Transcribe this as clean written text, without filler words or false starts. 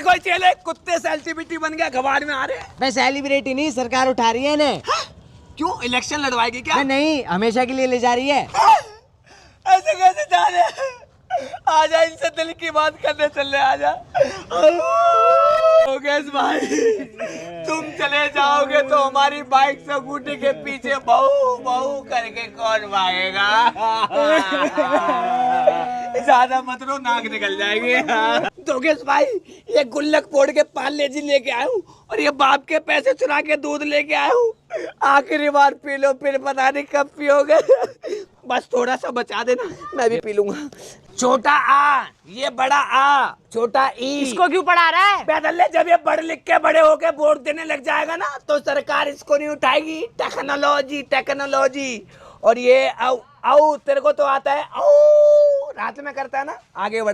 कोई चेले कुत्ते सेलिब्रिटी बन गया, घबाड़ में आ रहे। मैं सेलिब्रिटी नहीं, सरकार उठा रही है इन्हें। क्यों, इलेक्शन लड़वाएगी क्या? नहीं, हमेशा के लिए ले जा रही है। ऐसे कैसे जा रहे हैं? आजा, इनसे दिल की बात करने चल रहे, आजा। योगेश भाई, तुम चले जाओगे तो हमारी बाइक से स्कूटी के पीछे बहू बहू करके कौन भागेगा? ज्यादा मत रो, नाक निकल जाएगी। योगेश भाई, ये गुल्लक फोड़ के पार्ले जी लेके आया हूँ और ये बाप के पैसे चुरा के दूध लेके आया हूँ। आखिरी बार पी लो, फिर पता नहीं कब पियोगे। बस थोड़ा सा बचा देना, मैं भी पी लूंगा। छोटा आ, ये बड़ा आ, छोटा ई। इसको क्यों पढ़ा रहा है? पैदल जब ये पढ़ लिख के बड़े होके वोट देने लग जाएगा ना, तो सरकार इसको नहीं उठाएगी। Technology technology. और ये औ तेरे को तो आता है, औ रात में करता है ना, आगे बढ़।